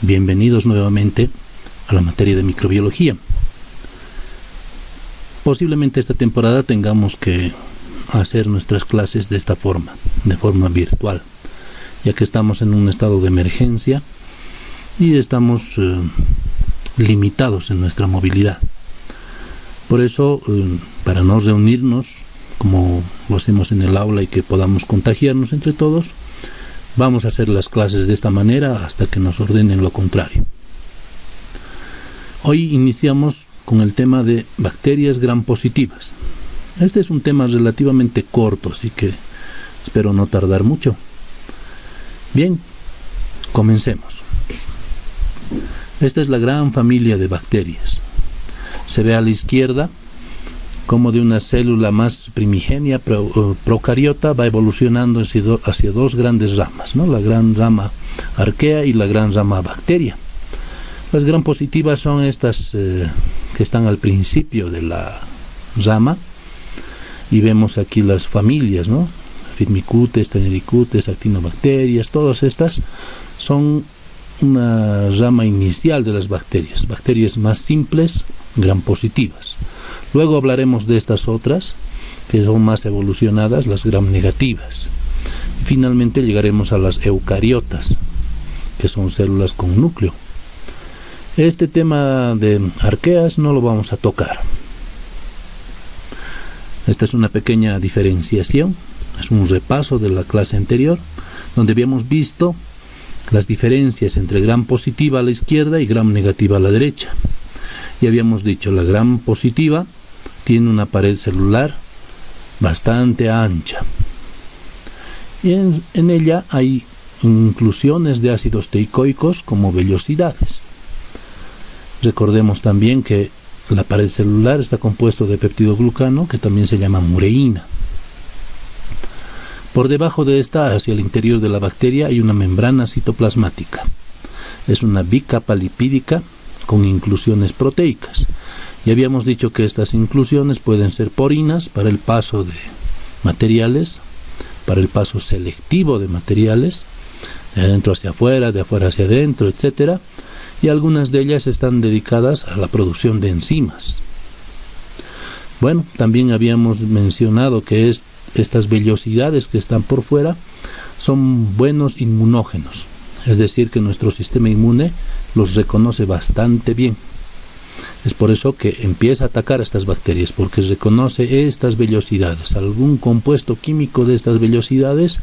Bienvenidos nuevamente a la materia de microbiología. Posiblemente esta temporada tengamos que hacer nuestras clases de esta forma, de forma virtual, ya que estamos en un estado de emergencia y estamos limitados en nuestra movilidad. Por eso, para no reunirnos como lo hacemos en el aula y que podamos contagiarnos entre todos, vamos a hacer las clases de esta manera hasta que nos ordenen lo contrario. Hoy iniciamos con el tema de bacterias gram positivas. Este es un tema relativamente corto, así que espero no tardar mucho. Bien, comencemos. Esta es la gran familia de bacterias. Se ve a la izquierda como de una célula más primigenia, procariota, va evolucionando hacia dos grandes ramas, ¿no? La gran rama arquea y la gran rama bacteria. Las gram positivas son estas que están al principio de la rama, y vemos aquí las familias, ¿no? Firmicutes, Taenaricutes, Actinobacterias, todas estas son una rama inicial de las bacterias más simples, gram positivas. Luego hablaremos de estas otras, que son más evolucionadas, las gram negativas. Y finalmente llegaremos a las eucariotas, que son células con núcleo. Este tema de arqueas no lo vamos a tocar. Esta es una pequeña diferenciación, es un repaso de la clase anterior, donde habíamos visto las diferencias entre gram positiva a la izquierda y gram negativa a la derecha. Y habíamos dicho, la gram positiva tiene una pared celular bastante ancha. Y en ella hay inclusiones de ácidos teicoicos como vellosidades. Recordemos también que la pared celular está compuesto de peptidoglucano, que también se llama mureína. Por debajo de esta, hacia el interior de la bacteria, hay una membrana citoplasmática. Es una bicapa lipídica con inclusiones proteicas. Y habíamos dicho que estas inclusiones pueden ser porinas para el paso de materiales, para el paso selectivo de materiales, de adentro hacia afuera, de afuera hacia adentro, etc. Y algunas de ellas están dedicadas a la producción de enzimas. Bueno, también habíamos mencionado que estas vellosidades que están por fuera son buenos inmunógenos, es decir, que nuestro sistema inmune los reconoce bastante bien. Es por eso que empieza a atacar a estas bacterias, porque reconoce estas vellosidades. Algún compuesto químico de estas vellosidades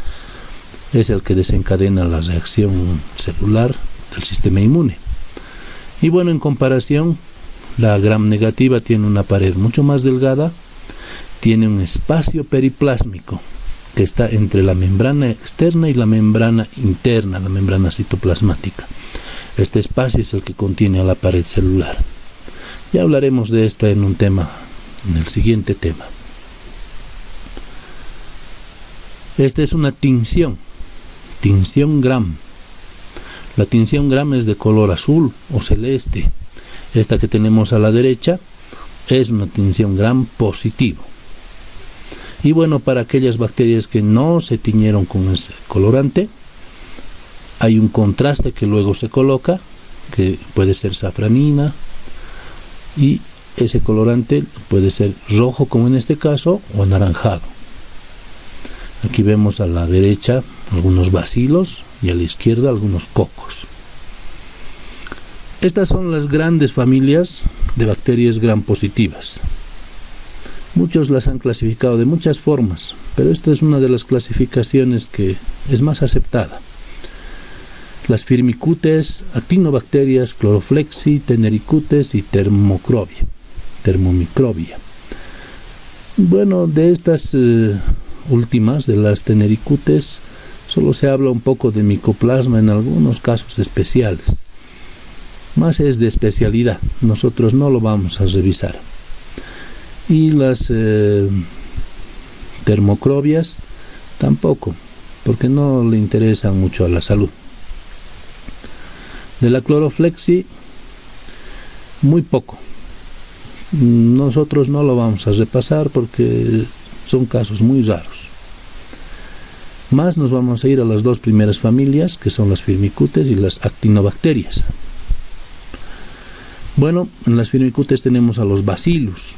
es el que desencadena la reacción celular del sistema inmune. Y bueno, en comparación, la gram negativa tiene una pared mucho más delgada, tiene un espacio periplásmico que está entre la membrana externa y la membrana interna, la membrana citoplasmática. Este espacio es el que contiene a la pared celular. Ya hablaremos de esta en el siguiente tema. Esta es una tinción gram. La tinción gram es de color azul o celeste. Esta que tenemos a la derecha es una tinción gram positivo. Y bueno, para aquellas bacterias que no se tiñeron con ese colorante, hay un contraste que luego se coloca, que puede ser safranina, y ese colorante puede ser rojo, como en este caso, o anaranjado. Aquí vemos a la derecha algunos bacilos y a la izquierda algunos cocos. Estas son las grandes familias de bacterias gram positivas. Muchos las han clasificado de muchas formas, pero esta es una de las clasificaciones que es más aceptada. Las Firmicutes, Actinobacterias, Chloroflexi, Taenaricutes y Thermomicrobia. Bueno, de estas últimas, de las Taenaricutes, solo se habla un poco de micoplasma en algunos casos especiales. Más es de especialidad, nosotros no lo vamos a revisar. Y las termocrobias tampoco, porque no le interesan mucho a la salud. De la Chloroflexi, muy poco. Nosotros no lo vamos a repasar porque son casos muy raros. Más nos vamos a ir a las dos primeras familias, que son las firmicutes y las actinobacterias. Bueno, en las firmicutes tenemos a los bacillus.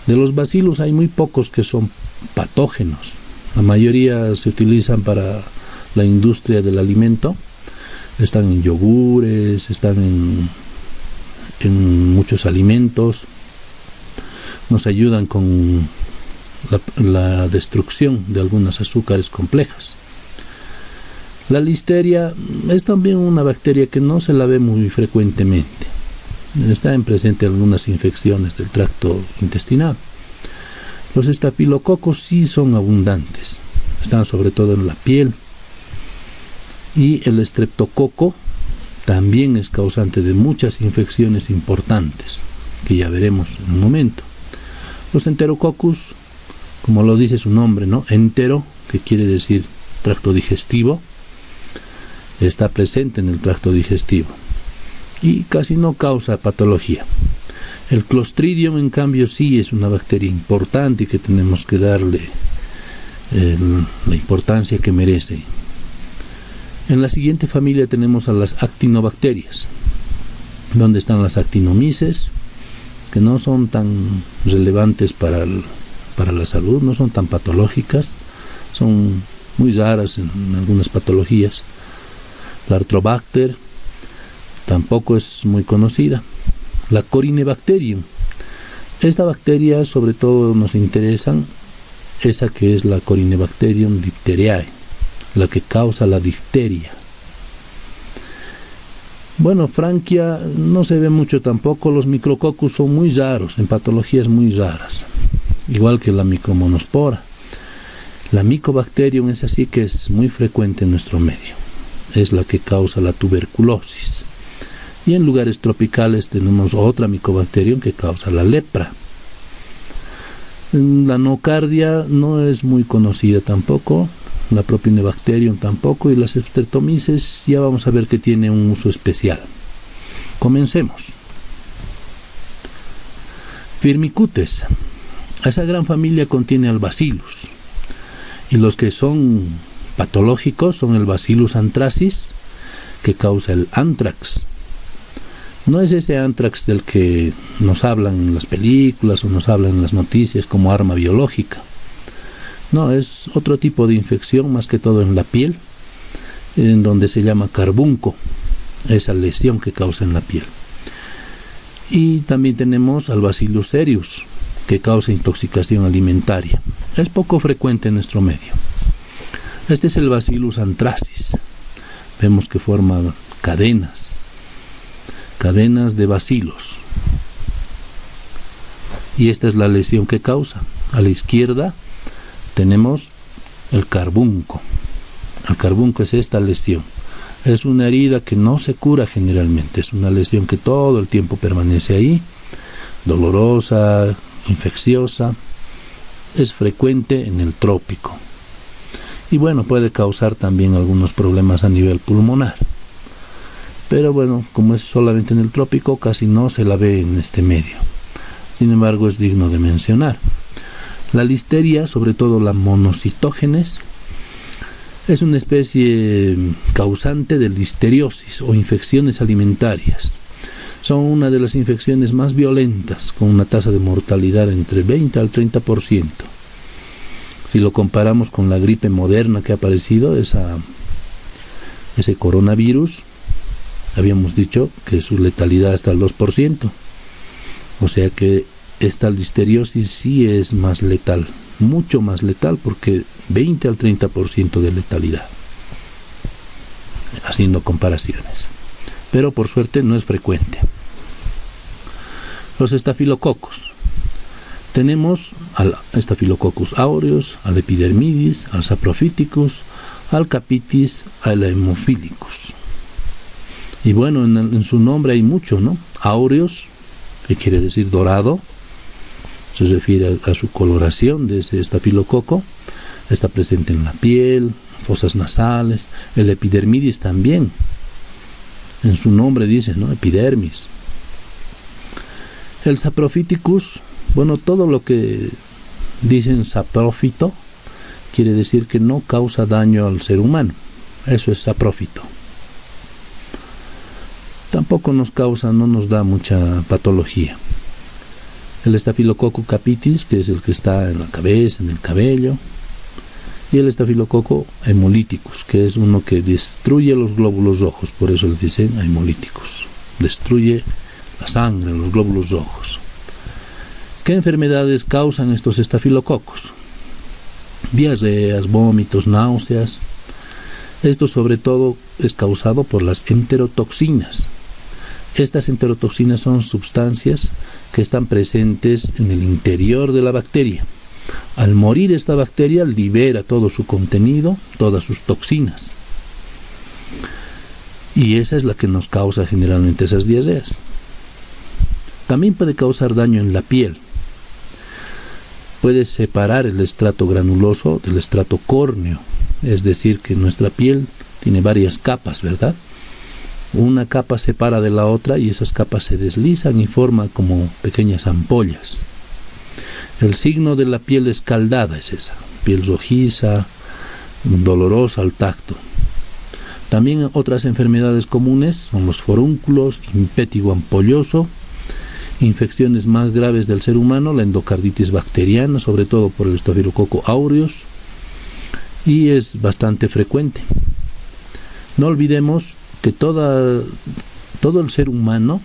De los bacillus hay muy pocos que son patógenos. La mayoría se utilizan para la industria del alimento. Están en yogures, están en muchos alimentos. Nos ayudan con la destrucción de algunas azúcares complejas. La listeria es también una bacteria que no se la ve muy frecuentemente. Está presente en algunas infecciones del tracto intestinal. Los estafilococos sí son abundantes. Están sobre todo en la piel. Y el estreptococo también es causante de muchas infecciones importantes, que ya veremos en un momento. Los enterococcus, como lo dice su nombre, ¿no? Entero, que quiere decir tracto digestivo, está presente en el tracto digestivo y casi no causa patología. El Clostridium, en cambio, sí es una bacteria importante y que tenemos que darle la importancia que merece. En la siguiente familia tenemos a las actinobacterias, donde están las actinomyces, que no son tan relevantes para la salud, no son tan patológicas, son muy raras en algunas patologías. La Arthrobacter tampoco es muy conocida. La Corynebacterium, esta bacteria sobre todo nos interesa esa que es la Corynebacterium diphtheriae, la que causa la difteria. Bueno, Franquia no se ve mucho tampoco. Los micrococcus son muy raros, en patologías muy raras, igual que la micromonospora. La Mycobacterium es así que es muy frecuente en nuestro medio, es la que causa la tuberculosis. Y en lugares tropicales tenemos otra Mycobacterium que causa la lepra. La nocardia no es muy conocida tampoco, la Propionibacterium tampoco, y las Streptomyces ya vamos a ver que tiene un uso especial. Comencemos. Firmicutes. Esa gran familia contiene al Bacillus, y los que son patológicos son el Bacillus anthracis, que causa el anthrax. No es ese anthrax del que nos hablan en las películas o nos hablan en las noticias como arma biológica. No, es otro tipo de infección, más que todo en la piel, en donde se llama carbunco, esa lesión que causa en la piel. Y también tenemos al Bacillus cereus, que causa intoxicación alimentaria. Es poco frecuente en nuestro medio. Este es el Bacillus anthracis. Vemos que forma cadenas de bacilos. Y esta es la lesión que causa. A la izquierda tenemos el carbunco. El carbunco es esta lesión. Es una herida que no se cura generalmente. Es una lesión que todo el tiempo permanece ahí, dolorosa, infecciosa. Es frecuente en el trópico. Y bueno, puede causar también algunos problemas a nivel pulmonar. Pero bueno, como es solamente en el trópico, casi no se la ve en este medio. Sin embargo, es digno de mencionar. La listeria, sobre todo la monocitógenes, es una especie causante de listeriosis o infecciones alimentarias. Son una de las infecciones más violentas, con una tasa de mortalidad entre 20 al 30%. Si lo comparamos con la gripe moderna que ha aparecido, ese coronavirus, habíamos dicho que su letalidad está al 2%. O sea que esta listeriosis sí es más letal, mucho más letal, porque 20 al 30% de letalidad, haciendo comparaciones. Pero por suerte no es frecuente. Los estafilococos. Tenemos al Staphylococcus aureus, al Epidermidis, al Saprophyticus, al Capitis, al Haemophilus. Y bueno, en su nombre hay mucho, ¿no? Aureus, que quiere decir dorado, se refiere a su coloración de ese estafilococo. Está presente en la piel, fosas nasales. El Epidermidis también, en su nombre dice, ¿no? Epidermis. El Saprophyticus, bueno, todo lo que dicen saprófito quiere decir que no causa daño al ser humano. Eso es saprófito. Tampoco no nos da mucha patología. El estafilococo capitis, que es el que está en la cabeza, en el cabello, y el estafilococo hemolyticus, que es uno que destruye los glóbulos rojos, por eso le dicen hemolyticus, destruye la sangre, los glóbulos rojos. ¿Qué enfermedades causan estos estafilococos? Diarreas, vómitos, náuseas. Esto sobre todo es causado por las enterotoxinas. Estas enterotoxinas son sustancias que están presentes en el interior de la bacteria. Al morir esta bacteria libera todo su contenido, todas sus toxinas. Y esa es la que nos causa generalmente esas diarreas. También puede causar daño en la piel. Puede separar el estrato granuloso del estrato córneo. Es decir, que nuestra piel tiene varias capas, ¿verdad? Una capa separa de la otra y esas capas se deslizan y forman como pequeñas ampollas. El signo de la piel escaldada es esa, piel rojiza, dolorosa al tacto. También otras enfermedades comunes son los forúnculos, impétigo ampolloso, infecciones más graves del ser humano, la endocarditis bacteriana, sobre todo por el estafilococo aureus, y es bastante frecuente. No olvidemos que todo el ser humano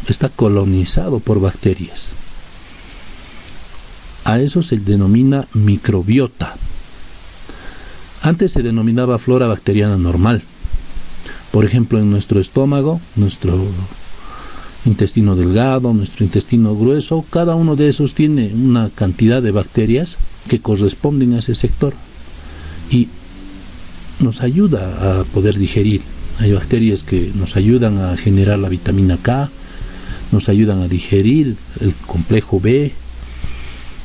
está colonizado por bacterias. A eso se denomina microbiota. Antes se denominaba flora bacteriana normal. Por ejemplo, en nuestro estómago, nuestro intestino delgado, nuestro intestino grueso, cada uno de esos tiene una cantidad de bacterias que corresponden a ese sector y nos ayuda a poder digerir. Hay bacterias que nos ayudan a generar la vitamina K, nos ayudan a digerir el complejo B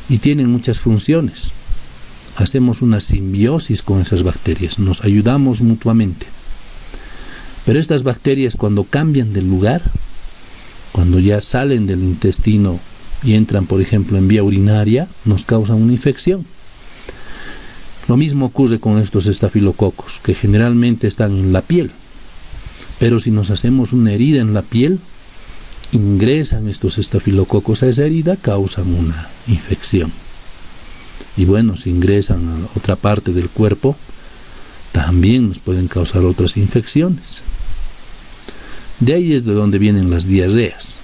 y tienen muchas funciones. Hacemos una simbiosis con esas bacterias, nos ayudamos mutuamente. Pero estas bacterias, cuando cambian de lugar, cuando ya salen del intestino y entran, por ejemplo, en vía urinaria, nos causan una infección. Lo mismo ocurre con estos estafilococos, que generalmente están en la piel. Pero si nos hacemos una herida en la piel, ingresan estos estafilococos a esa herida, causan una infección. Y bueno, si ingresan a otra parte del cuerpo, también nos pueden causar otras infecciones. De ahí es de donde vienen las diarreas,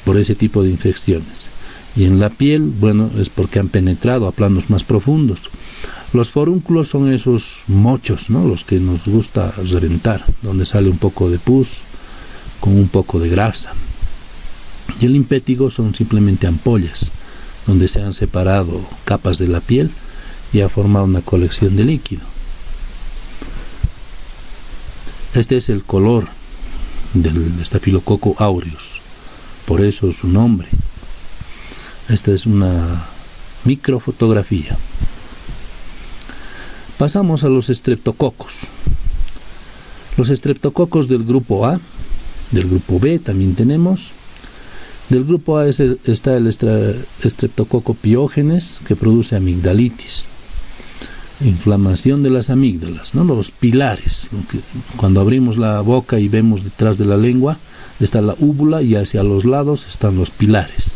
por ese tipo de infecciones. Y en la piel, bueno, es porque han penetrado a planos más profundos. Los forúnculos son esos mochos, ¿no?, los que nos gusta reventar, donde sale un poco de pus con un poco de grasa. Y el impétigo son simplemente ampollas, donde se han separado capas de la piel y ha formado una colección de líquido. Este es el color del estafilococo aureus, por eso su nombre. Esta es una microfotografía. Pasamos a los estreptococos. Los estreptococos del grupo A, del grupo B también tenemos. Del grupo A está el estreptococo piógenes, que produce amigdalitis, inflamación de las amígdalas, ¿no?, los pilares. Cuando abrimos la boca y vemos detrás de la lengua está la úvula y hacia los lados están los pilares.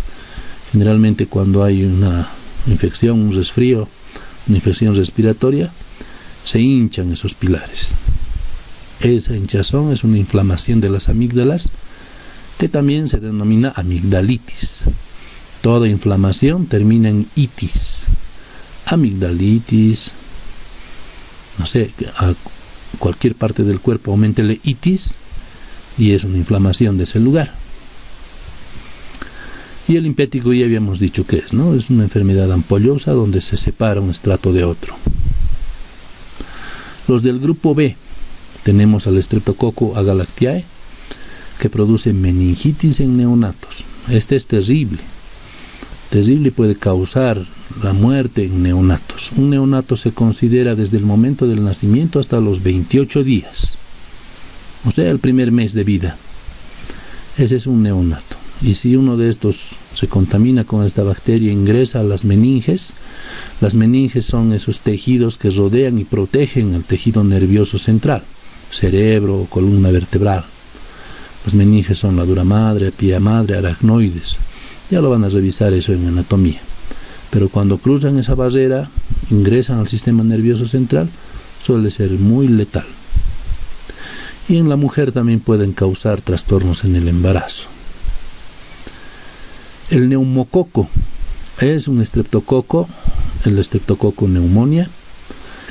Generalmente cuando hay una infección, un resfrío, una infección respiratoria, se hinchan esos pilares. Esa hinchazón es una inflamación de las amígdalas, que también se denomina amigdalitis. Toda inflamación termina en itis. Amigdalitis, no sé, a cualquier parte del cuerpo auméntele itis y es una inflamación de ese lugar. Y el impétigo ya habíamos dicho que es, ¿no? Es una enfermedad ampollosa donde se separa un estrato de otro. Los del grupo B, tenemos al Streptococcus agalactiae, que produce meningitis en neonatos. Este es terrible. Terrible, puede causar la muerte en neonatos. Un neonato se considera desde el momento del nacimiento hasta los 28 días. O sea, el primer mes de vida. Ese es un neonato. y si uno de estos se contamina con esta bacteria, ingresa a las meninges. Las meninges son esos tejidos que rodean y protegen al tejido nervioso central, cerebro o columna vertebral. Las meninges son la dura madre, pía madre, aracnoides. Ya lo van a revisar eso en anatomía. Pero cuando cruzan esa barrera, ingresan al sistema nervioso central, suele ser muy letal. Y en la mujer también pueden causar trastornos en el embarazo. El neumococo es un estreptococo, el estreptococo pneumonia,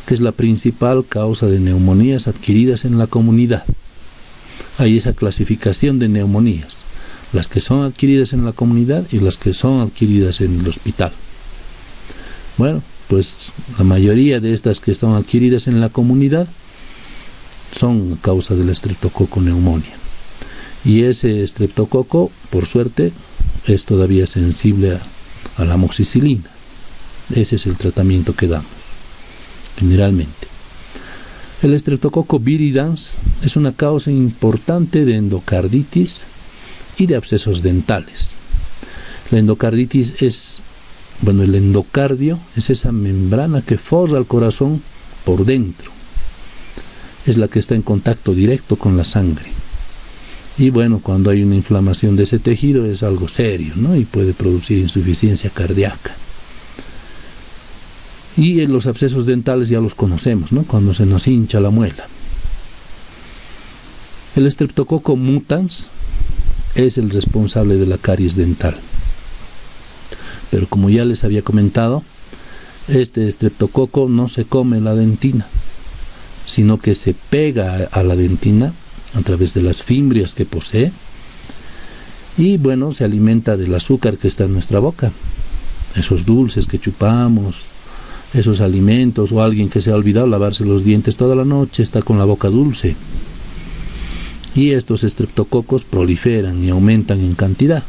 que es la principal causa de neumonías adquiridas en la comunidad. Hay esa clasificación de neumonías, las que son adquiridas en la comunidad y las que son adquiridas en el hospital. Bueno, pues la mayoría de estas que están adquiridas en la comunidad son a causa del estreptococo pneumonia. Y ese estreptococo, por suerte, es todavía sensible a la amoxicilina. Ese es el tratamiento que damos, generalmente. El estreptococo viridans es una causa importante de endocarditis y de abscesos dentales. La endocarditis el endocardio es esa membrana que forra el corazón por dentro. Es la que está en contacto directo con la sangre. Y bueno, cuando hay una inflamación de ese tejido es algo serio, ¿no? Y puede producir insuficiencia cardíaca. Y en los abscesos dentales ya los conocemos, ¿no? Cuando se nos hincha la muela. El estreptococo mutans es el responsable de la caries dental. Pero como ya les había comentado, este estreptococo no se come la dentina, sino que se pega a la dentina a través de las fimbrias que posee y bueno, se alimenta del azúcar que está en nuestra boca, esos dulces que chupamos, esos alimentos, o alguien que se ha olvidado lavarse los dientes toda la noche está con la boca dulce. Y estos estreptococos proliferan y aumentan en cantidad.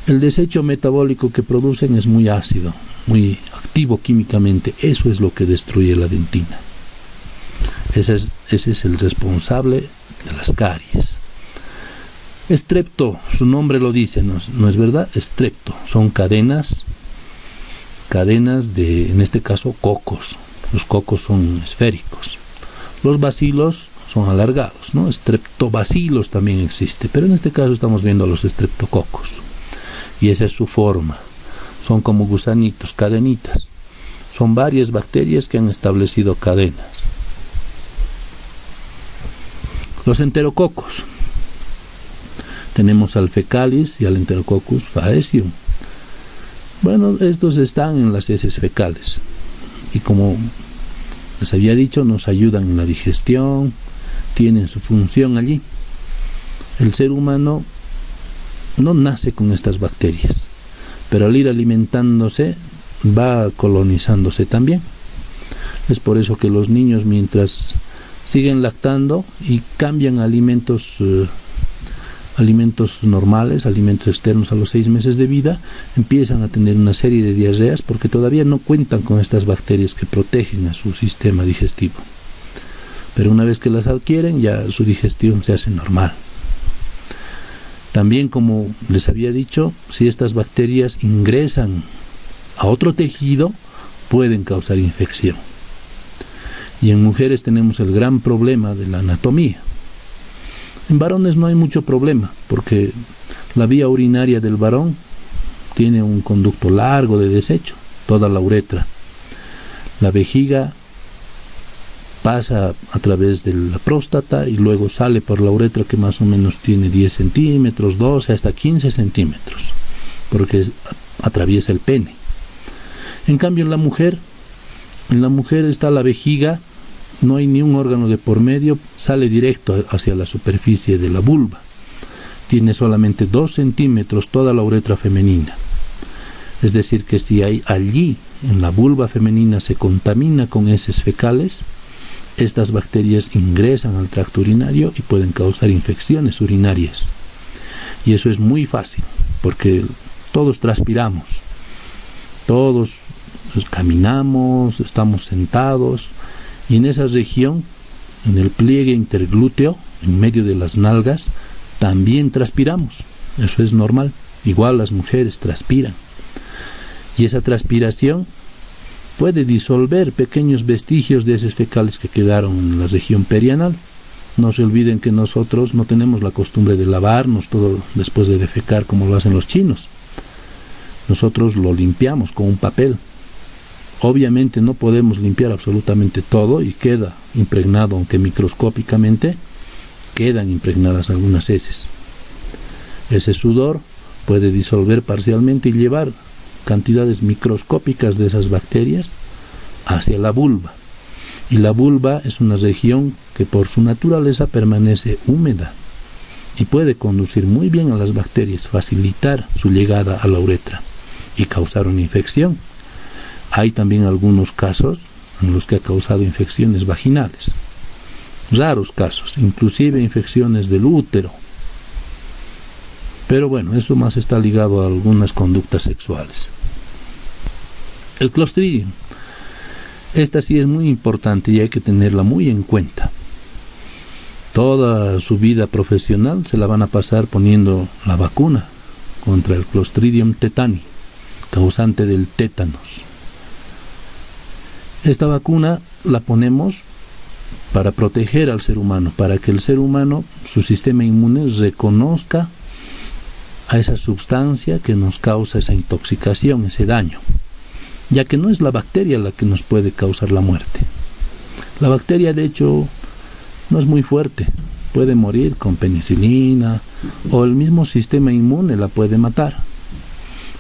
El desecho metabólico que producen es muy ácido, muy activo químicamente. Eso es lo que destruye la dentina. Ese es el responsable de las caries. Estrepto, su nombre lo dice, no es verdad, estrepto, son cadenas de, en este caso, cocos. Los cocos son esféricos. Los bacilos son alargados, ¿no? Estreptobacilos también existe, pero en este caso estamos viendo a los estreptococos. Y esa es su forma. Son como gusanitos, cadenitas. Son varias bacterias que han establecido cadenas. Los enterococos. Tenemos al fecalis y al enterococcus faecium. Bueno, estos están en las heces fecales. Y como les había dicho, nos ayudan en la digestión, tienen su función allí. El ser humano no nace con estas bacterias, pero al ir alimentándose va colonizándose también. Es por eso que los niños, mientras siguen lactando y cambian alimentos normales, alimentos externos a los 6 meses de vida, empiezan a tener una serie de diarreas porque todavía no cuentan con estas bacterias que protegen a su sistema digestivo. Pero una vez que las adquieren, ya su digestión se hace normal. También, como les había dicho, si estas bacterias ingresan a otro tejido, pueden causar infección. Y en mujeres tenemos el gran problema de la anatomía. En varones no hay mucho problema, porque la vía urinaria del varón tiene un conducto largo de desecho, toda la uretra. La vejiga pasa a través de la próstata y luego sale por la uretra, que más o menos tiene 10 centímetros, 12 hasta 15 centímetros, porque atraviesa el pene. En cambio en la mujer está la vejiga, no hay ni un órgano de por medio, sale directo hacia la superficie de la vulva. Tiene solamente 2 centímetros toda la uretra femenina. Es decir, que si hay allí en la vulva femenina se contamina con heces fecales, estas bacterias ingresan al tracto urinario y pueden causar infecciones urinarias. Y eso es muy fácil, porque todos transpiramos, todos caminamos, estamos sentados, y en esa región, en el pliegue interglúteo, en medio de las nalgas, también transpiramos. eso es normal. Igual las mujeres transpiran. Y esa transpiración puede disolver pequeños vestigios de heces fecales que quedaron en la región perianal. No se olviden que nosotros no tenemos la costumbre de lavarnos todo después de defecar como lo hacen los chinos. Nosotros lo limpiamos con un papel. Obviamente no podemos limpiar absolutamente todo y queda impregnado, aunque microscópicamente quedan impregnadas algunas heces. Ese sudor puede disolver parcialmente y llevar cantidades microscópicas de esas bacterias hacia la vulva. Y la vulva es una región que por su naturaleza permanece húmeda y puede conducir muy bien a las bacterias, facilitar su llegada a la uretra y causar una infección. Hay también algunos casos en los que ha causado infecciones vaginales. Raros casos, inclusive infecciones del útero. Pero bueno, eso más está ligado a algunas conductas sexuales. El Clostridium. Esta sí es muy importante y hay que tenerla muy en cuenta. Toda su vida profesional se la van a pasar poniendo la vacuna contra el Clostridium tetani, causante del tétanos. Esta vacuna la ponemos para proteger al ser humano, para que el ser humano, su sistema inmune, reconozca a esa sustancia que nos causa esa intoxicación, ese daño, ya que no es la bacteria la que nos puede causar la muerte. La bacteria, de hecho, no es muy fuerte, puede morir con penicilina o el mismo sistema inmune la puede matar.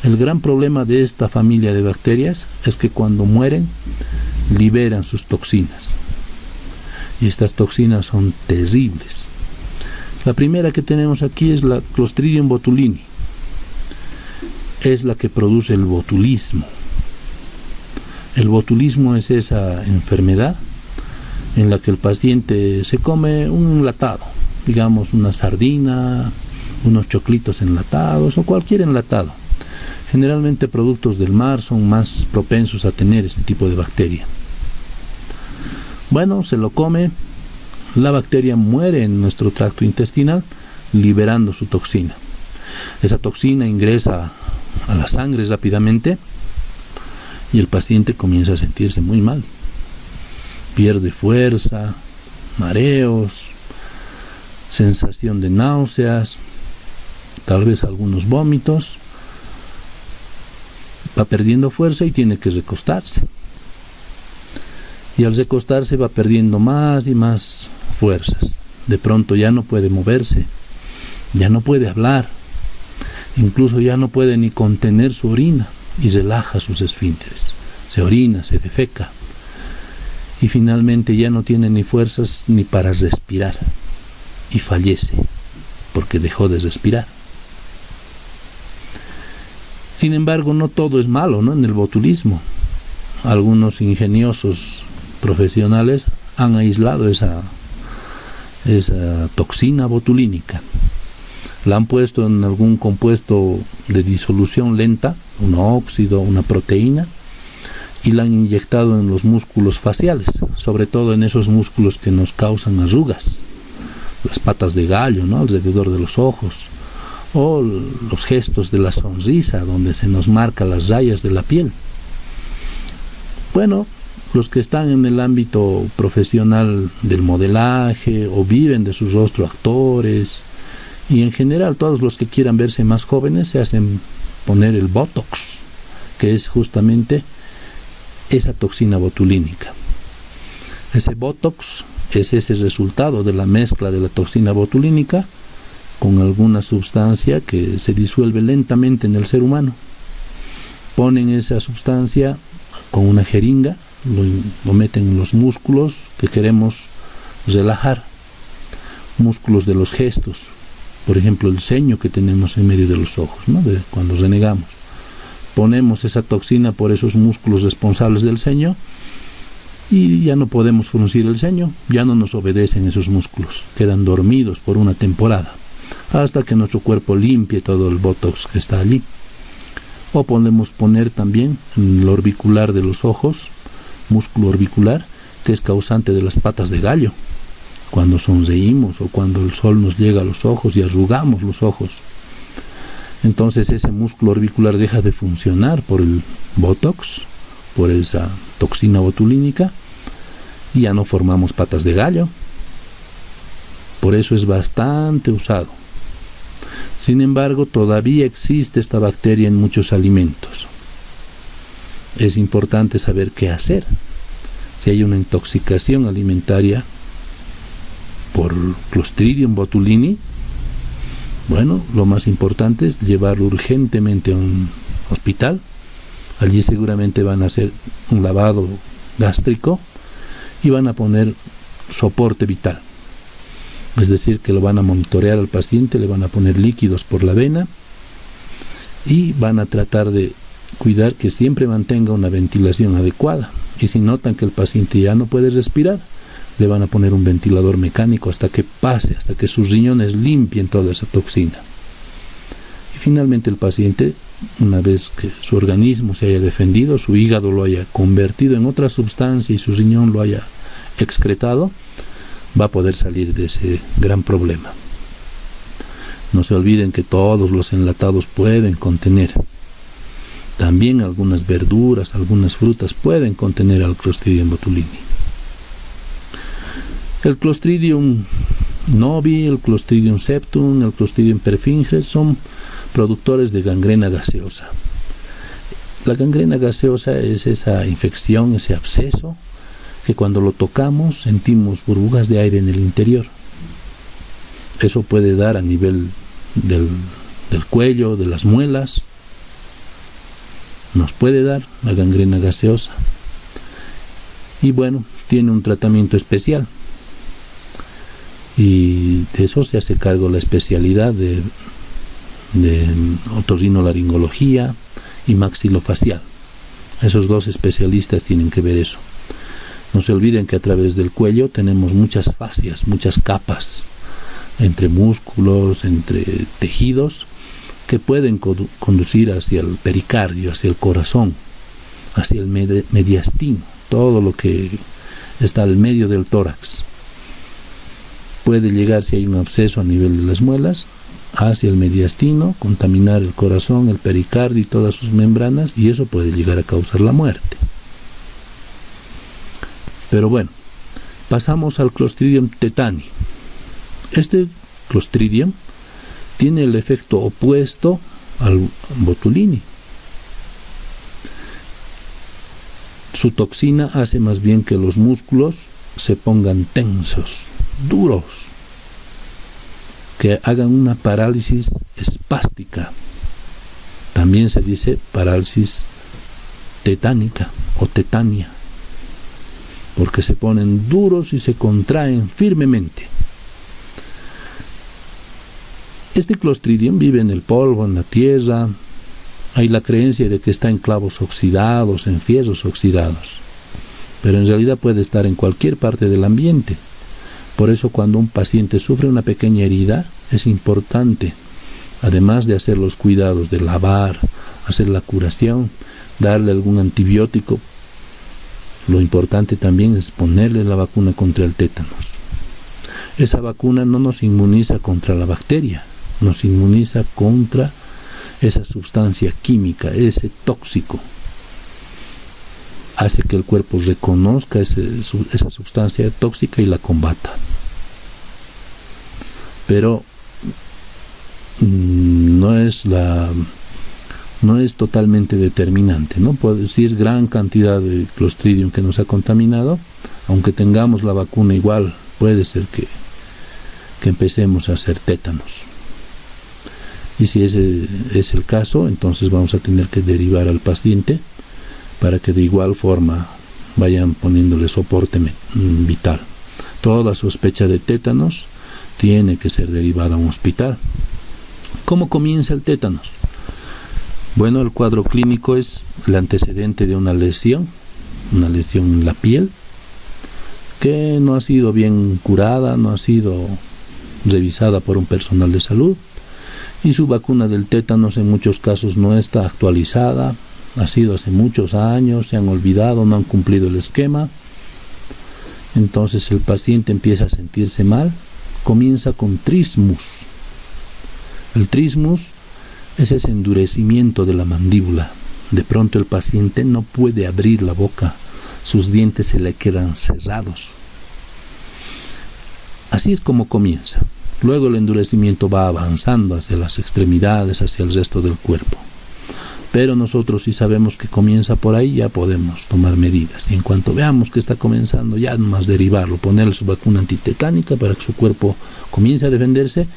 El gran problema de esta familia de bacterias es que cuando mueren liberan sus toxinas y estas toxinas son terribles. La primera que tenemos aquí es la Clostridium botulini, es la que produce el botulismo. El botulismo es esa enfermedad en la que el paciente se come un enlatado, digamos una sardina, unos choclitos enlatados o cualquier enlatado. Generalmente productos del mar son más propensos a tener este tipo de bacteria. Bueno, se lo come, la bacteria muere en nuestro tracto intestinal liberando su toxina. Esa toxina ingresa a la sangre rápidamente y el paciente comienza a sentirse muy mal. Pierde fuerza, mareos, sensación de náuseas, tal vez algunos vómitos. Va perdiendo fuerza y tiene que recostarse. Y al recostarse va perdiendo más y más fuerzas. De pronto ya no puede moverse, ya no puede hablar, incluso ya no puede ni contener su orina y relaja sus esfínteres. Se orina, se defeca y finalmente ya no tiene ni fuerzas ni para respirar y fallece porque dejó de respirar. Sin embargo, no todo es malo, ¿no? En el botulismo. Algunos ingeniosos profesionales han aislado esa toxina botulínica. La han puesto en algún compuesto de disolución lenta, un óxido, una proteína, y la han inyectado en los músculos faciales, sobre todo en esos músculos que nos causan arrugas, las patas de gallo, ¿no? Alrededor de los ojos, o los gestos de la sonrisa, donde se nos marcan las rayas de la piel. Bueno, los que están en el ámbito profesional del modelaje o viven de su rostro, actores, y en general todos los que quieran verse más jóvenes se hacen poner el Botox, que es justamente esa toxina botulínica. Ese Botox es ese resultado de la mezcla de la toxina botulínica con alguna sustancia que se disuelve lentamente en el ser humano. Ponen esa sustancia con una jeringa, lo meten en los músculos que queremos relajar, músculos de los gestos, por ejemplo el ceño que tenemos en medio de los ojos, ¿no? Cuando renegamos. Ponemos esa toxina por esos músculos responsables del ceño y ya no podemos fruncir el ceño, ya no nos obedecen esos músculos, quedan dormidos por una temporada, hasta que nuestro cuerpo limpie todo el botox que está allí. O podemos poner también en el orbicular de los ojos, músculo orbicular, que es causante de las patas de gallo, cuando sonreímos o cuando el sol nos llega a los ojos y arrugamos los ojos. Entonces ese músculo orbicular deja de funcionar por el botox, por esa toxina botulínica, y ya no formamos patas de gallo. Por eso es bastante usado. Sin embargo, todavía existe esta bacteria en muchos alimentos. Es importante saber qué hacer. Si hay una intoxicación alimentaria por Clostridium botulini, bueno, lo más importante es llevarlo urgentemente a un hospital. Allí seguramente van a hacer un lavado gástrico y van a poner soporte vital. Es decir, que lo van a monitorear al paciente, le van a poner líquidos por la vena y van a tratar de cuidar que siempre mantenga una ventilación adecuada. Y si notan que el paciente ya no puede respirar, le van a poner un ventilador mecánico hasta que pase, hasta que sus riñones limpien toda esa toxina. Y finalmente el paciente, una vez que su organismo se haya defendido, su hígado lo haya convertido en otra sustancia y su riñón lo haya excretado, va a poder salir de ese gran problema. No se olviden que todos los enlatados pueden contener. También algunas verduras, algunas frutas pueden contener al Clostridium botulini. El Clostridium novi, el Clostridium septum, el Clostridium perfringens son productores de gangrena gaseosa. La gangrena gaseosa es esa infección, ese absceso, que cuando lo tocamos sentimos burbujas de aire en el interior. Eso puede dar a nivel del cuello, de las muelas. Nos puede dar la gangrena gaseosa. Y bueno, tiene un tratamiento especial. Y de eso se hace cargo la especialidad de otorrinolaringología y maxilofacial. Esos dos especialistas tienen que ver eso. No se olviden que a través del cuello tenemos muchas fascias, muchas capas, entre músculos, entre tejidos, que pueden conducir hacia el pericardio, hacia el corazón, hacia el mediastino, todo lo que está al medio del tórax. Puede llegar, si hay un absceso a nivel de las muelas, hacia el mediastino, contaminar el corazón, el pericardio y todas sus membranas, y eso puede llegar a causar la muerte. Pero bueno, pasamos al Clostridium tetani. Este Clostridium tiene el efecto opuesto al botulini. Su toxina hace más bien que los músculos se pongan tensos, duros, que hagan una parálisis espástica. También se dice parálisis tetánica o tetania, porque se ponen duros y se contraen firmemente. Este Clostridium vive en el polvo, en la tierra. Hay la creencia de que está en clavos oxidados, en fierros oxidados, pero en realidad puede estar en cualquier parte del ambiente. Por eso cuando un paciente sufre una pequeña herida, es importante, además de hacer los cuidados de lavar, hacer la curación, darle algún antibiótico, lo importante también es ponerle la vacuna contra el tétanos. Esa vacuna no nos inmuniza contra la bacteria, nos inmuniza contra esa sustancia química, ese tóxico. Hace que el cuerpo reconozca esa sustancia tóxica y la combata. Pero no es totalmente determinante, ¿no? Si es gran cantidad de Clostridium que nos ha contaminado, aunque tengamos la vacuna igual, puede ser que empecemos a hacer tétanos. Y si ese es el caso, entonces vamos a tener que derivar al paciente para que de igual forma vayan poniéndole soporte vital. Toda sospecha de tétanos tiene que ser derivada a un hospital. ¿Cómo comienza el tétanos? Bueno, el cuadro clínico es el antecedente de una lesión en la piel, que no ha sido bien curada, no ha sido revisada por un personal de salud, y su vacuna del tétanos en muchos casos no está actualizada, ha sido hace muchos años, se han olvidado, no han cumplido el esquema. Entonces el paciente empieza a sentirse mal, comienza con trismus. El trismus Es ese endurecimiento de la mandíbula. De pronto el paciente no puede abrir la boca, sus dientes se le quedan cerrados. Así es como comienza. Luego el endurecimiento va avanzando hacia las extremidades, hacia el resto del cuerpo. Pero nosotros, si sabemos que comienza por ahí, ya podemos tomar medidas. Y en cuanto veamos que está comenzando, ya más derivarlo, ponerle su vacuna antitetánica para que su cuerpo comience a defenderse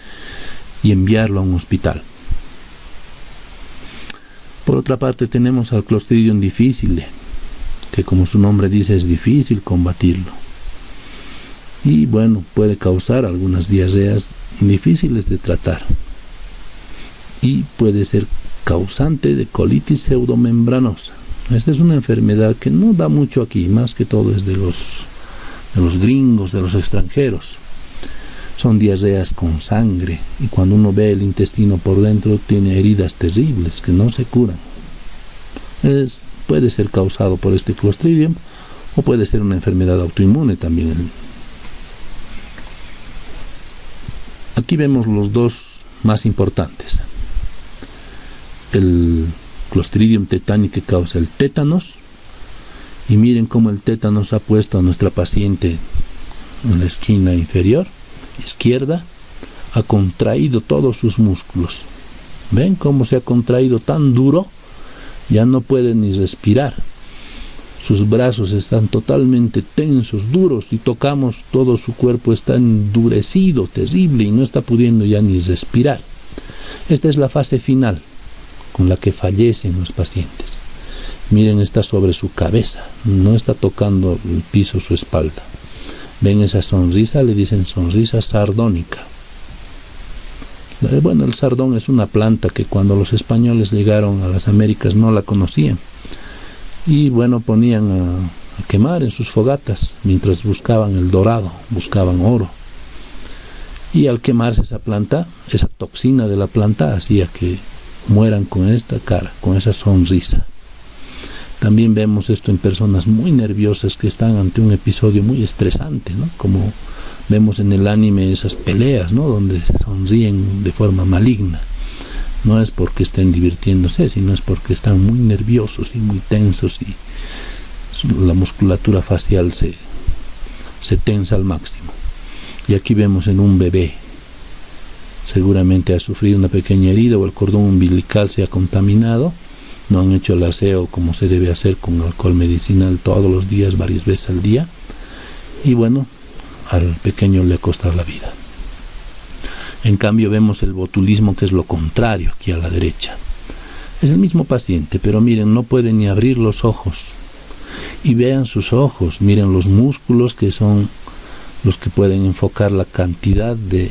y enviarlo a un hospital. Por otra parte, tenemos al Clostridium difficile, que como su nombre dice, es difícil combatirlo. Y bueno, puede causar algunas diarreas difíciles de tratar. Y puede ser causante de colitis pseudomembranosa. Esta es una enfermedad que no da mucho aquí, más que todo es de los gringos, de los extranjeros. Son diarreas con sangre, y cuando uno ve el intestino por dentro tiene heridas terribles que no se curan. Puede ser causado por este Clostridium, o puede ser una enfermedad autoinmune también. Aquí vemos los dos más importantes. El Clostridium tetani, que causa el tétanos, y miren cómo el tétanos ha puesto a nuestra paciente en la esquina inferior izquierda, ha contraído todos sus músculos. ¿Ven cómo se ha contraído tan duro? Ya no puede ni respirar. Sus brazos están totalmente tensos, duros, y tocamos todo su cuerpo, está endurecido, terrible, y no está pudiendo ya ni respirar. Esta es la fase final con la que fallecen los pacientes. Miren, está sobre su cabeza, no está tocando el piso, su espalda. ¿Ven esa sonrisa? Le dicen sonrisa sardónica. Bueno, el sardón es una planta que cuando los españoles llegaron a las Américas no la conocían. Y bueno, ponían a quemar en sus fogatas mientras buscaban el dorado, buscaban oro. Y al quemarse esa planta, esa toxina de la planta hacía que mueran con esta cara, con esa sonrisa. También vemos esto en personas muy nerviosas que están ante un episodio muy estresante, ¿no? Como vemos en el anime esas peleas, ¿no? Donde sonríen de forma maligna. No es porque estén divirtiéndose, sino es porque están muy nerviosos y muy tensos, y la musculatura facial se tensa al máximo. Y aquí vemos en un bebé, seguramente ha sufrido una pequeña herida, o el cordón umbilical se ha contaminado. No han hecho el aseo como se debe hacer con alcohol medicinal todos los días, varias veces al día. Y bueno, al pequeño le ha costado la vida. En cambio vemos el botulismo, que es lo contrario, aquí a la derecha. Es el mismo paciente, pero miren, no puede ni abrir los ojos. Y vean sus ojos, miren los músculos, que son los que pueden enfocar la cantidad de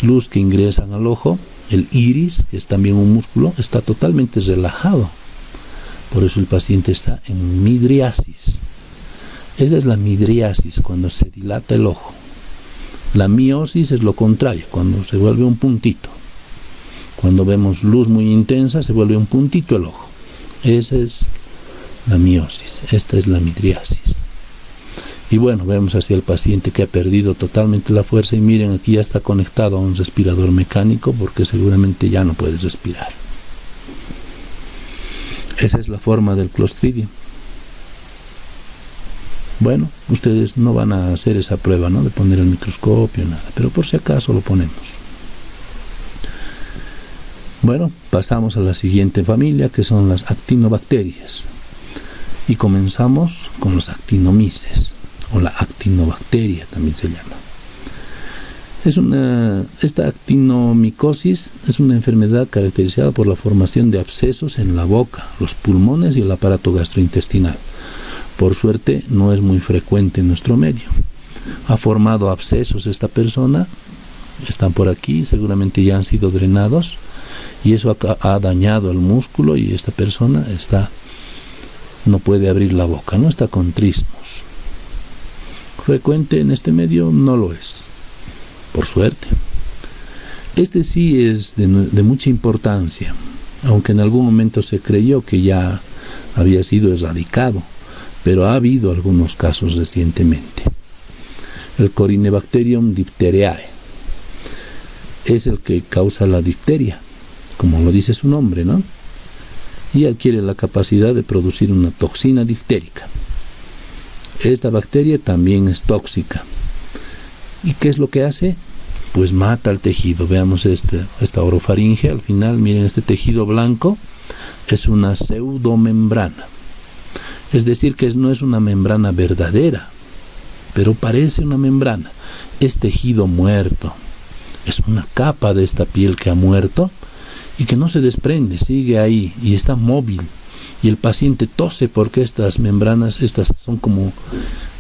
luz que ingresan al ojo. El iris, que es también un músculo, está totalmente relajado. Por eso el paciente está en midriasis. Esa es la midriasis, cuando se dilata el ojo. La miosis es lo contrario, cuando se vuelve un puntito. Cuando vemos luz muy intensa, se vuelve un puntito el ojo. Esa es la miosis, esta es la midriasis. Y bueno, vemos hacia el paciente que ha perdido totalmente la fuerza, y miren, aquí ya está conectado a un respirador mecánico, porque seguramente ya no puede respirar. Esa es la forma del Clostridium. Bueno, ustedes no van a hacer esa prueba, ¿no?, de poner el microscopio, nada, pero por si acaso lo ponemos. Bueno, pasamos a la siguiente familia, que son las actinobacterias. Y comenzamos con los actinomyces, o la actinobacteria también se llama. Esta actinomicosis es una enfermedad caracterizada por la formación de abscesos en la boca, los pulmones y el aparato gastrointestinal. Por suerte no es muy frecuente en nuestro medio. Ha formado abscesos esta persona, están por aquí, seguramente ya han sido drenados, y eso ha dañado el músculo, y esta persona no puede abrir la boca, no está con trismos. Frecuente en este medio no lo es, por suerte. Este sí es de mucha importancia, aunque en algún momento se creyó que ya había sido erradicado, pero ha habido algunos casos recientemente. El Corynebacterium diphtheriae es el que causa la difteria. como lo dice su nombre, ¿no? Y adquiere la capacidad de producir una toxina difterica. Esta bacteria también es tóxica. ¿Y qué es lo que hace? Pues mata el tejido. Veamos esta orofaringe. Al final, miren, este tejido blanco es una pseudomembrana. Es decir, que no es una membrana verdadera, pero parece una membrana. Es tejido muerto. Es una capa de esta piel que ha muerto y que no se desprende, sigue ahí y está móvil. Y el paciente tose porque estas membranas, estas son como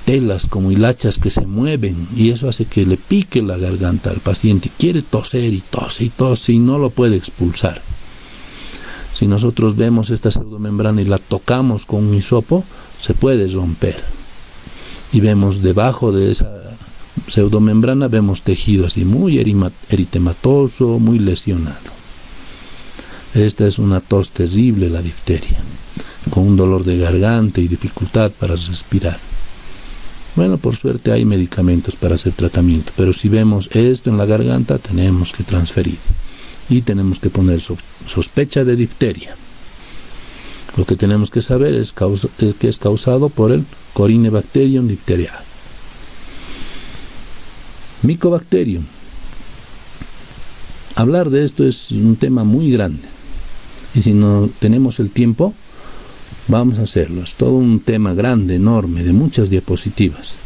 telas, como hilachas que se mueven, y eso hace que le pique la garganta al paciente. Quiere toser y tose y tose y no lo puede expulsar. Si nosotros vemos esta pseudomembrana y la tocamos con un hisopo, se puede romper. Y vemos debajo de esa pseudomembrana, vemos tejido así muy eritematoso, muy lesionado. Esta es una tos terrible, la difteria, con un dolor de garganta y dificultad para respirar. Bueno, por suerte hay medicamentos para hacer tratamiento, pero si vemos esto en la garganta, tenemos que transferir y tenemos que poner sospecha de difteria. Lo que tenemos que saber es que es causado por el Corynebacterium diphtheriae. Mycobacterium. Hablar de esto es un tema muy grande, y si no tenemos el tiempo, vamos a hacerlo. Es todo un tema grande, enorme, de muchas diapositivas,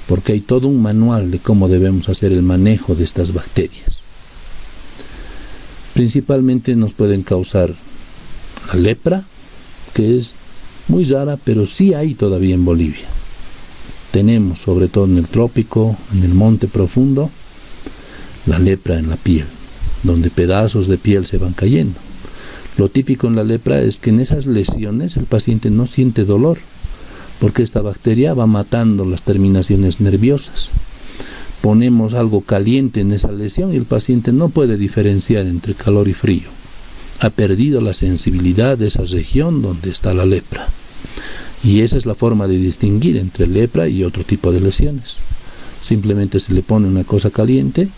porque hay todo un manual de cómo debemos hacer el manejo de estas bacterias. Principalmente nos pueden causar la lepra, que es muy rara, pero sí hay todavía en Bolivia. Tenemos, sobre todo en el trópico, en el monte profundo, la lepra en la piel, donde pedazos de piel se van cayendo. Lo típico en la lepra es que en esas lesiones el paciente no siente dolor, porque esta bacteria va matando las terminaciones nerviosas. Ponemos algo caliente en esa lesión y el paciente no puede diferenciar entre calor y frío. Ha perdido la sensibilidad de esa región donde está la lepra. Y esa es la forma de distinguir entre lepra y otro tipo de lesiones. Simplemente se le pone una cosa caliente,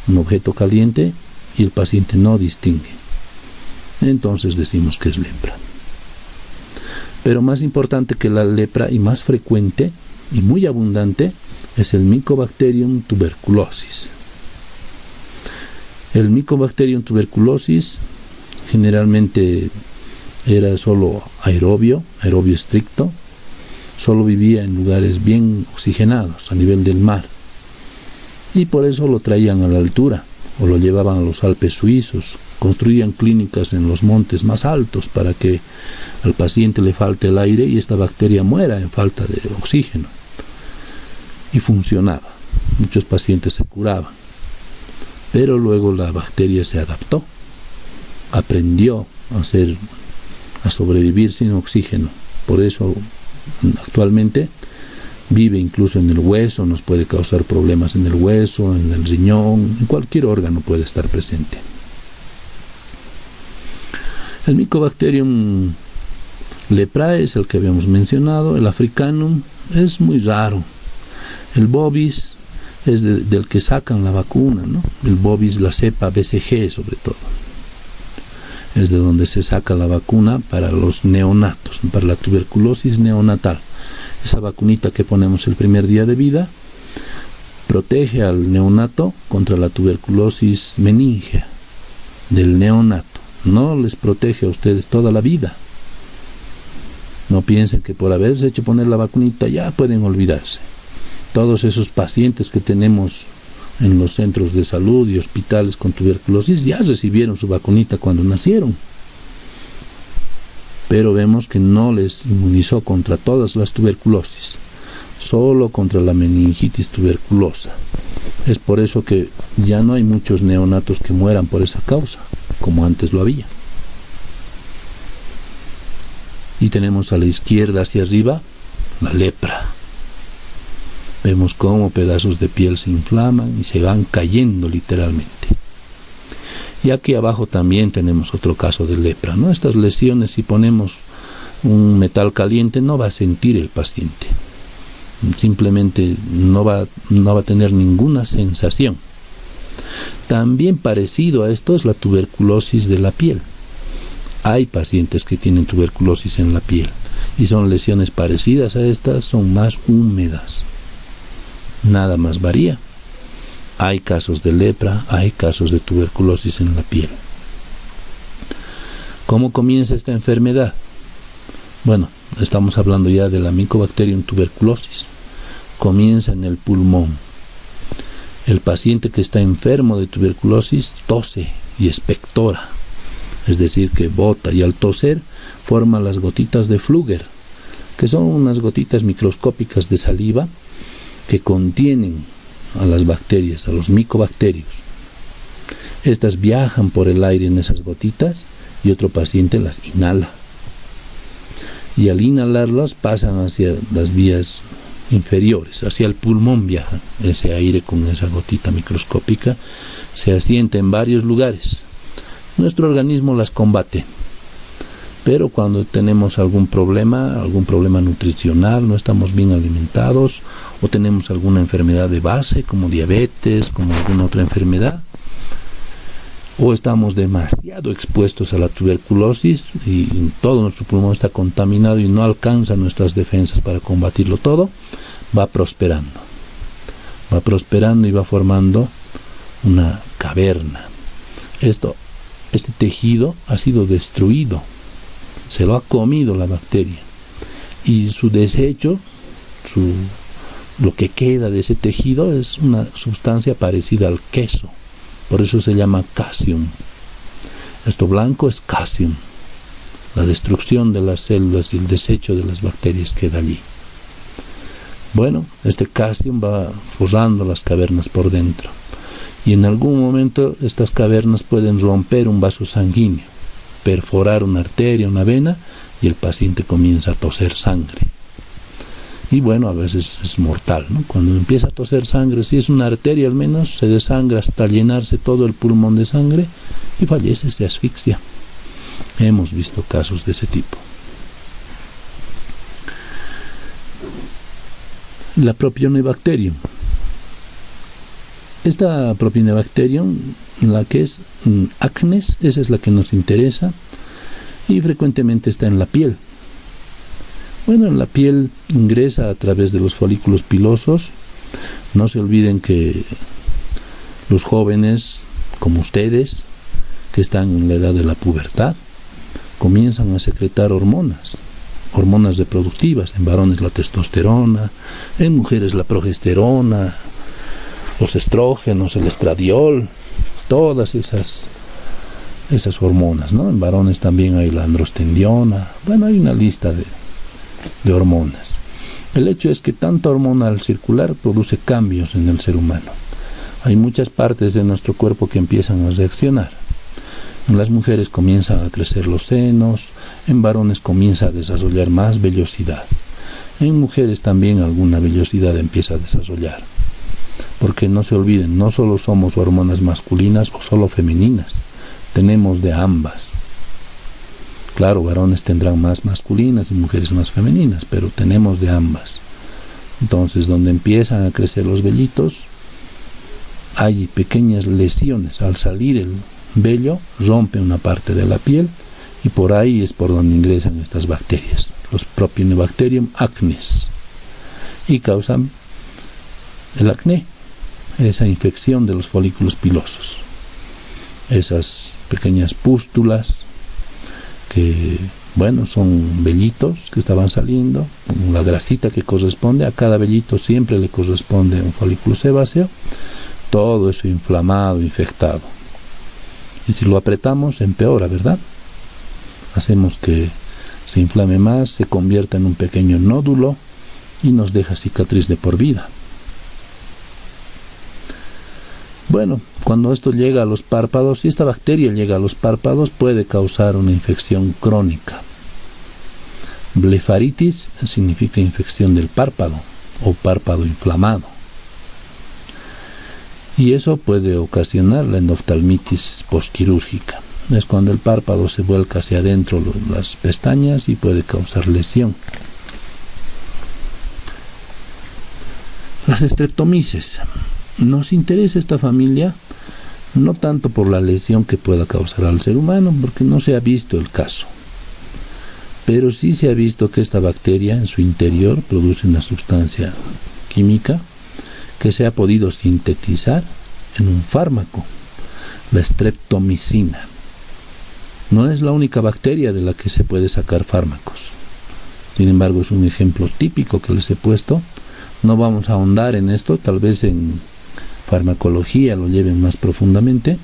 un objeto caliente, y el paciente no distingue. Entonces decimos que es lepra. Pero más importante que la lepra y más frecuente y muy abundante es el Mycobacterium tuberculosis. El Mycobacterium tuberculosis generalmente era solo aerobio estricto, solo vivía en lugares bien oxigenados a nivel del mar, y por eso lo traían a la altura o lo llevaban a los Alpes suizos. Construían clínicas en los montes más altos para que al paciente le falte el aire y esta bacteria muera en falta de oxígeno. Y funcionaba. Muchos pacientes se curaban. Pero luego la bacteria se adaptó. Aprendió a sobrevivir sin oxígeno. Por eso actualmente vive incluso en el hueso, nos puede causar problemas en el hueso, en el riñón, en cualquier órgano puede estar presente. El Mycobacterium leprae es el que habíamos mencionado. El africanum es muy raro. El bovis es del que sacan la vacuna, ¿no? El bovis, la cepa BCG sobre todo, es de donde se saca la vacuna para los neonatos, para la tuberculosis neonatal. Esa vacunita que ponemos el primer día de vida protege al neonato contra la tuberculosis meningea del neonato. No les protege a ustedes toda la vida. No piensen que por haberse hecho poner la vacunita ya pueden olvidarse. Todos esos pacientes que tenemos en los centros de salud y hospitales con tuberculosis ya recibieron su vacunita cuando nacieron. Pero vemos que no les inmunizó contra todas las tuberculosis, solo contra la meningitis tuberculosa. Es por eso que ya no hay muchos neonatos que mueran por esa causa, como antes lo había. Y tenemos a la izquierda hacia arriba la lepra. Vemos cómo pedazos de piel se inflaman y se van cayendo literalmente. Y aquí abajo también tenemos otro caso de lepra, ¿no? Estas lesiones, si ponemos un metal caliente, no va a sentir el paciente. Simplemente no va a tener ninguna sensación. También parecido a esto es la tuberculosis de la piel. Hay pacientes que tienen tuberculosis en la piel y son lesiones parecidas a estas, son más húmedas. Nada más varía. Hay casos de lepra, hay casos de tuberculosis en la piel. ¿Cómo comienza esta enfermedad? Bueno, estamos hablando ya de la Mycobacterium tuberculosis. Comienza en el pulmón. El paciente que está enfermo de tuberculosis tose y expectora, es decir, que bota, y al toser forma las gotitas de Flügger, que son unas gotitas microscópicas de saliva que contienen a las bacterias, a los micobacterios. Estas viajan por el aire en esas gotitas y otro paciente las inhala. Y al inhalarlas pasan hacia las vías inferiores, hacia el pulmón viajan. Ese aire con esa gotita microscópica se asienta en varios lugares. Nuestro organismo las combate. Pero cuando tenemos algún problema nutricional, no estamos bien alimentados o tenemos alguna enfermedad de base como diabetes, como alguna otra enfermedad, o estamos demasiado expuestos a la tuberculosis y todo nuestro pulmón está contaminado y no alcanza nuestras defensas para combatirlo todo, va prosperando y va formando una caverna. Este tejido ha sido destruido, se lo ha comido la bacteria y su desecho, lo que queda de ese tejido es una sustancia parecida al queso. Por eso se llama casium. Esto blanco es casium. La destrucción de las células y el desecho de las bacterias queda allí. Bueno, este casium va forrando las cavernas por dentro. Y en algún momento estas cavernas pueden romper un vaso sanguíneo, perforar una arteria, una vena, y el paciente comienza a toser sangre. Y bueno, a veces es mortal, ¿no? Cuando empieza a toser sangre, si es una arteria al menos, se desangra hasta llenarse todo el pulmón de sangre y fallece, se asfixia. Hemos visto casos de ese tipo. La Propionibacterium. Esta Propionibacterium, la que es acnes, esa es la que nos interesa y frecuentemente está en la piel. Bueno, en la piel ingresa a través de los folículos pilosos. No se olviden que los jóvenes, como ustedes, que están en la edad de la pubertad, comienzan a secretar hormonas reproductivas. En varones la testosterona, en mujeres la progesterona, los estrógenos, el estradiol, todas esas hormonas, ¿no? En varones también hay la androstendiona. Bueno, hay una lista de hormonas. El hecho es que tanta hormona al circular produce cambios en el ser humano. Hay muchas partes de nuestro cuerpo que empiezan a reaccionar. En las mujeres comienzan a crecer los senos, en varones comienza a desarrollar más vellosidad. En mujeres también alguna vellosidad empieza a desarrollar. Porque no se olviden, no solo somos hormonas masculinas o solo femeninas, tenemos de ambas. Claro, varones tendrán más masculinas y mujeres más femeninas, pero tenemos de ambas. Entonces, donde empiezan a crecer los vellitos, hay pequeñas lesiones. Al salir el vello, rompe una parte de la piel y por ahí es por donde ingresan estas bacterias, los Propionibacterium acnes, y causan el acné, esa infección de los folículos pilosos. Esas pequeñas pústulas que, bueno, son vellitos que estaban saliendo, la grasita que corresponde, a cada vellito siempre le corresponde un folículo sebáceo, todo eso inflamado, infectado. Y si lo apretamos, empeora, ¿verdad? Hacemos que se inflame más, se convierta en un pequeño nódulo y nos deja cicatriz de por vida. Bueno, cuando esto llega a los párpados, si esta bacteria llega a los párpados, puede causar una infección crónica. Blefaritis significa infección del párpado o párpado inflamado. Y eso puede ocasionar la endoftalmitis postquirúrgica. Es cuando el párpado se vuelca hacia adentro las pestañas y puede causar lesión. Las streptomices. Nos interesa esta familia no tanto por la lesión que pueda causar al ser humano, porque no se ha visto el caso, pero sí se ha visto que esta bacteria en su interior produce una sustancia química que se ha podido sintetizar en un fármaco, la streptomicina. No es la única bacteria de la que se puede sacar fármacos. Sin embargo, es un ejemplo típico que les he puesto. No vamos a ahondar en esto, tal vez en farmacología lo lleven más profundamente,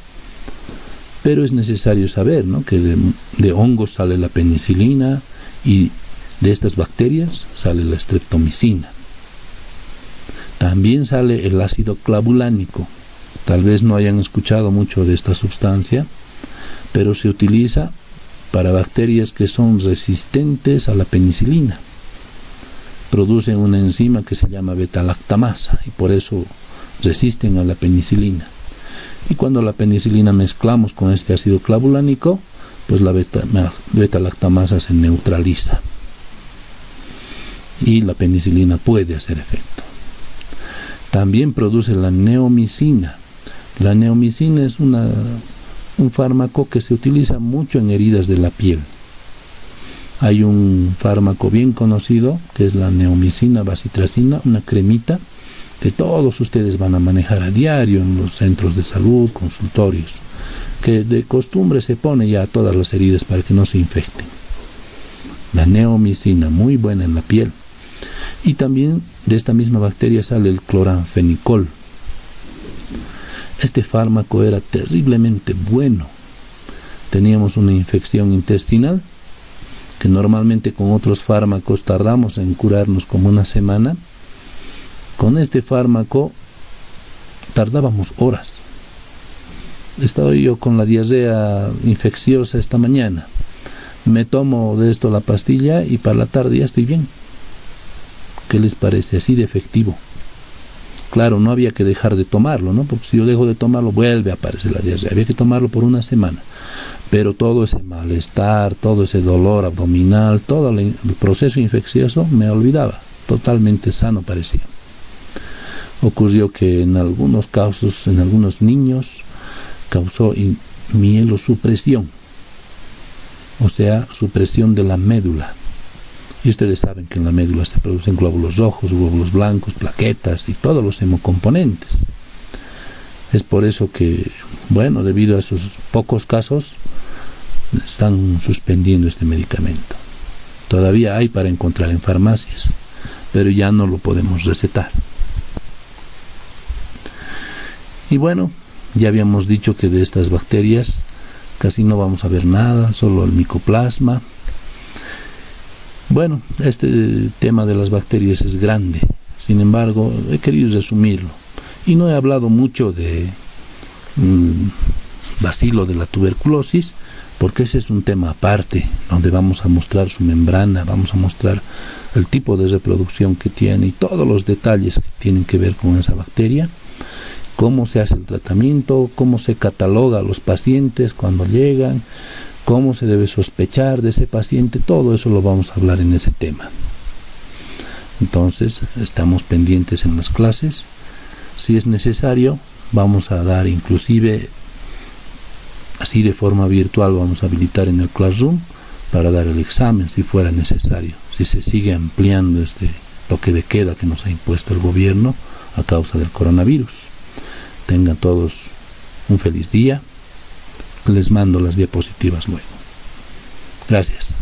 pero es necesario saber, ¿no?, que de hongos sale la penicilina y de estas bacterias sale la streptomicina. También sale el ácido clavulánico. Tal vez no hayan escuchado mucho de esta sustancia, pero se utiliza para bacterias que son resistentes a la penicilina. Producen una enzima que se llama beta-lactamasa y por eso resisten a la penicilina. Y cuando la penicilina mezclamos con este ácido clavulánico, pues la beta-lactamasa se neutraliza y la penicilina puede hacer efecto. También produce la neomicina. La neomicina es un fármaco que se utiliza mucho en heridas de la piel. Hay un fármaco bien conocido que es la neomicina bacitracina, una cremita que todos ustedes van a manejar a diario en los centros de salud, consultorios, que de costumbre se pone ya a todas las heridas para que no se infecten. La neomicina, muy buena en la piel. Y también de esta misma bacteria sale el cloranfenicol. Este fármaco era terriblemente bueno. Teníamos una infección intestinal que normalmente con otros fármacos tardamos en curarnos como una semana. Con este fármaco tardábamos horas. Estaba yo con la diarrea infecciosa esta mañana. Me tomo de esto la pastilla y para la tarde ya estoy bien. ¿Qué les parece? Así de efectivo. Claro, no había que dejar de tomarlo, ¿no? Porque si yo dejo de tomarlo, vuelve a aparecer la diarrea. Había que tomarlo por una semana. Pero todo ese malestar, todo ese dolor abdominal, todo el proceso infeccioso me olvidaba. Totalmente sano parecía. Ocurrió que en algunos casos, en algunos niños, causó mielosupresión, o sea, supresión de la médula. Y ustedes saben que en la médula se producen glóbulos rojos, glóbulos blancos, plaquetas y todos los hemocomponentes. Es por eso que, bueno, debido a esos pocos casos, están suspendiendo este medicamento. Todavía hay para encontrar en farmacias, pero ya no lo podemos recetar. Y bueno, ya habíamos dicho que de estas bacterias casi no vamos a ver nada, solo el micoplasma. Bueno, este tema de las bacterias es grande, sin embargo, he querido resumirlo. Y no he hablado mucho de bacilo de la tuberculosis, porque ese es un tema aparte, donde vamos a mostrar su membrana, vamos a mostrar el tipo de reproducción que tiene y todos los detalles que tienen que ver con esa bacteria. Cómo se hace el tratamiento, cómo se cataloga a los pacientes cuando llegan, cómo se debe sospechar de ese paciente, todo eso lo vamos a hablar en ese tema. Entonces, estamos pendientes en las clases. Si es necesario, vamos a dar inclusive, así de forma virtual, vamos a habilitar en el Classroom para dar el examen si fuera necesario, si se sigue ampliando este toque de queda que nos ha impuesto el gobierno a causa del coronavirus. Tengan todos un feliz día. Les mando las diapositivas luego. Gracias.